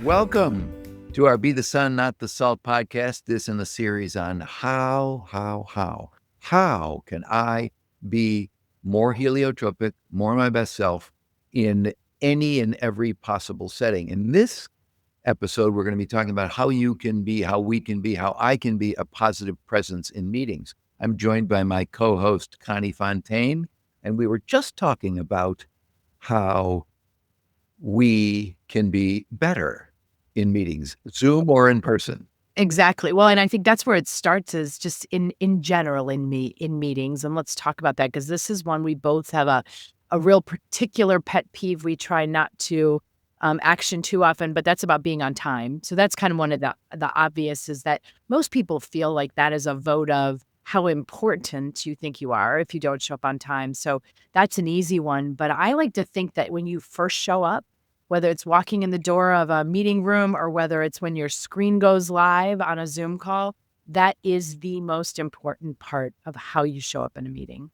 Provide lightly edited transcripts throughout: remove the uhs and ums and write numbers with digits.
Welcome to our Be the Sun, Not the Salt podcast. This in the series on how can I be more heliotropic, more my best self in any and every possible setting. In this episode, we're going to be talking about how you can be, how we can be, how I can be a positive presence in meetings. I'm joined by my co-host, Connie Fontaine, and we were just talking about how we can be better in meetings, Zoom or in person. Exactly. Well, and I think that's where it starts is just in general in meetings. And let's talk about that because this is one we both have a real particular pet peeve we try not to action too often, but that's about being on time. So that's kind of one of the obvious is that most people feel like that is a vote of how important you think you are if you don't show up on time. So that's an easy one. But I like to think that when you first show up, whether it's walking in the door of a meeting room or whether it's when your screen goes live on a Zoom call, that is the most important part of how you show up in a meeting.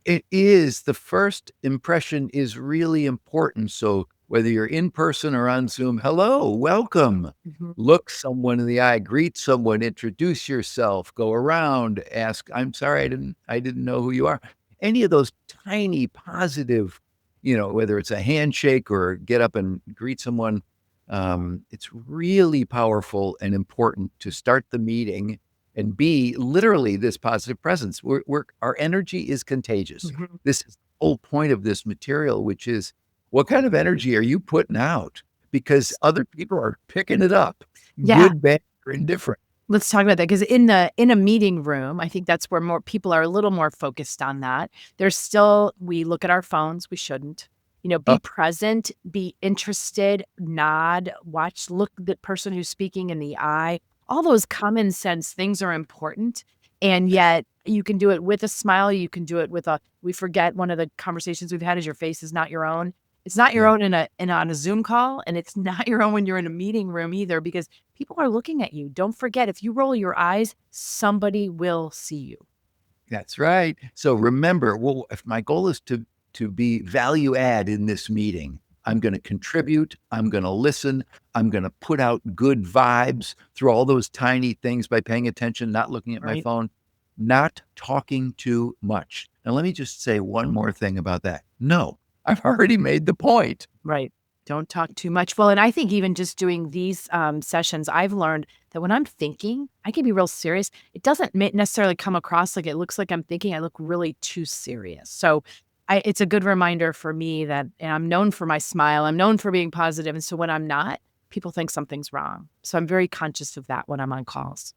It is. The first impression is really important. So whether you're in person or on Zoom, hello, welcome. Mm-hmm. Look someone in the eye, greet someone, introduce yourself, go around, ask, I'm sorry, I didn't know who you are. Any of those tiny positive, whether it's a handshake or get up and greet someone, it's really powerful and important to start the meeting and be literally this positive presence. Our energy is contagious. Mm-hmm. This is the whole point of this material, which is what kind of energy are you putting out? Because other people are picking it up, good, bad, or indifferent. Let's talk about that because in a meeting room, I think that's where more people are a little more focused on that. We look at our phones. We shouldn't, be present, be interested, nod, watch, look the person who's speaking in the eye. All those common sense things are important. And yet you can do it with a smile. You can do it with we forget one of the conversations we've had is your face is not your own. It's not your own on a Zoom call, and it's not your own when you're in a meeting room either, because people are looking at you. Don't forget, if you roll your eyes, somebody will see you. That's right. So remember, if my goal is to be value add in this meeting, I'm going to contribute, I'm going to listen, I'm going to put out good vibes through all those tiny things by paying attention, not looking at my phone, not talking too much. Now, let me just say one more thing about that. No, I've already made the point. Right. Don't talk too much. Well, and I think even just doing these sessions, I've learned that when I'm thinking, I can be real serious. It doesn't necessarily come across like it looks like I'm thinking. I look really too serious. So it's a good reminder for me that I'm known for my smile. I'm known for being positive. And so when I'm not, people think something's wrong. So I'm very conscious of that when I'm on calls.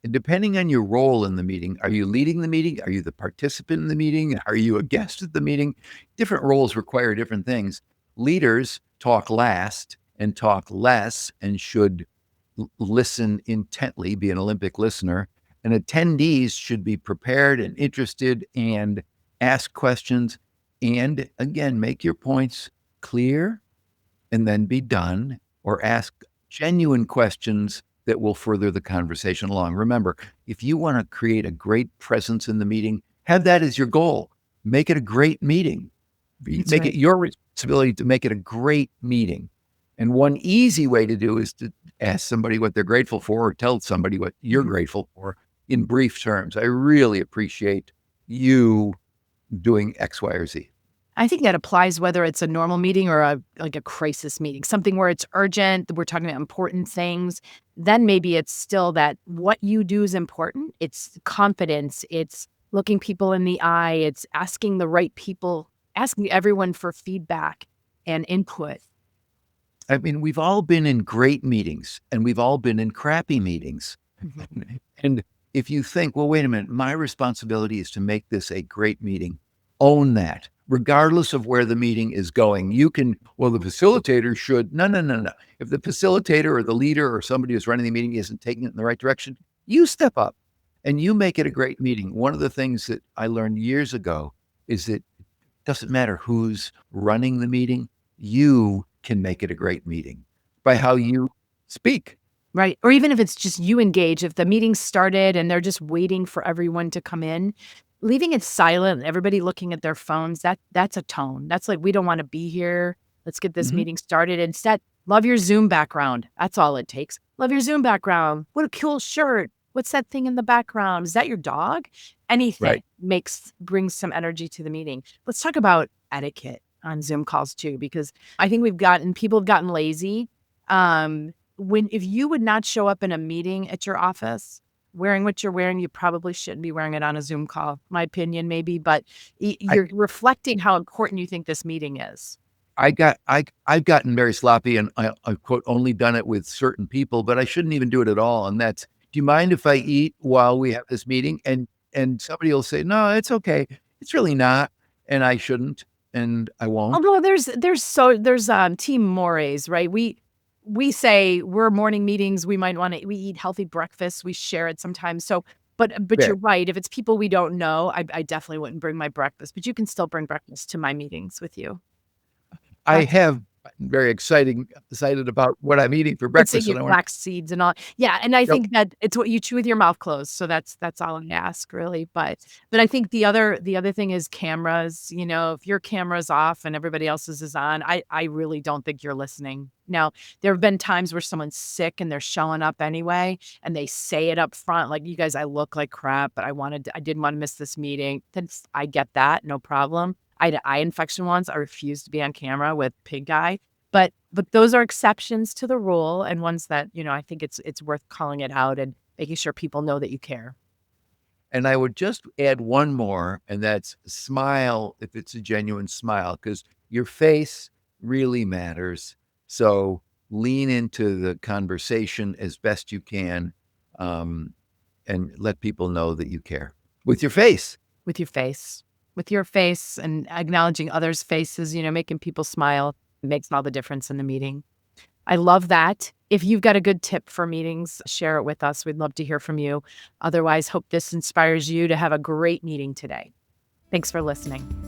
And depending on your role in the meeting, are you leading the meeting? Are you the participant in the meeting? Are you a guest at the meeting? Different roles require different things. Leaders talk last and talk less and should listen intently, be an Olympic listener. And attendees should be prepared and interested and ask questions. And again, make your points clear and then be done, or ask genuine questions that will further the conversation along. Remember, if you want to create a great presence in the meeting, have that as your goal. Make it a great meeting. Make it your responsibility to make it a great meeting. And one easy way to do is to ask somebody what they're grateful for, or tell somebody what you're grateful for in brief terms. I really appreciate you doing X, Y, or Z. I think that applies whether it's a normal meeting or a crisis meeting, something where it's urgent, we're talking about important things. Then maybe it's still that what you do is important. It's confidence. It's looking people in the eye. It's asking the right people, asking everyone for feedback and input. I mean, we've all been in great meetings and we've all been in crappy meetings. Mm-hmm. And if you think, well, wait a minute, my responsibility is to make this a great meeting, own that. Regardless of where the meeting is going, the facilitator should, no. If the facilitator or the leader or somebody who's running the meeting isn't taking it in the right direction, you step up and you make it a great meeting. One of the things that I learned years ago is that it doesn't matter who's running the meeting, you can make it a great meeting by how you speak. Right. Or even if it's just you engage, if the meeting started and they're just waiting for everyone to come in, leaving it silent, everybody looking at their phones, that's a tone. That's like, we don't want to be here. Let's get this meeting started. Instead, Love your Zoom background. That's all it takes. Love your Zoom background. What a cool shirt. What's that thing in the background? Is that your dog? Anything Right. brings some energy to the meeting. Let's talk about etiquette on Zoom calls too, because I think people have gotten lazy. If you would not show up in a meeting at your office wearing what you're wearing, you probably shouldn't be wearing it on a Zoom call. My opinion, maybe, but I you're reflecting how important you think this meeting is. I've gotten very sloppy, and I've quote only done it with certain people, but I shouldn't even do it at all. And that's, do you mind if I eat while we have this meeting? And somebody will say, no, it's okay. It's really not, and I shouldn't, and I won't. Although there's team mores, right? We say we're morning meetings, we eat healthy breakfast, we share it sometimes. So, but Yeah. you're right. If it's people we don't know, I definitely wouldn't bring my breakfast, but you can still bring breakfast to my meetings with you. I That's have very excited about what I'm eating for Let's say breakfast, your and I want. flax seeds and all. Yeah, and I Yep. think that it's what you chew with your mouth closed, so that's all I ask really, but I think the other thing is cameras, if your camera's off and everybody else's is on, I really don't think you're listening. Now, there have been times where someone's sick and they're showing up anyway, and they say it up front, like, "You guys, I look like crap, but I didn't wanna miss this meeting." I get that, no problem. I had an eye infection once, I refused to be on camera with pink eye. But those are exceptions to the rule and ones that, I think it's worth calling it out and making sure people know that you care. And I would just add one more, and that's smile if it's a genuine smile, because your face really matters. So lean into the conversation as best you can, um, and let people know that you care with your face. With your face. With your face and acknowledging others' faces, making people smile makes all the difference in the meeting. I love that. If you've got a good tip for meetings, share it with us. We'd love to hear from you. Otherwise, hope this inspires you to have a great meeting today. Thanks for listening.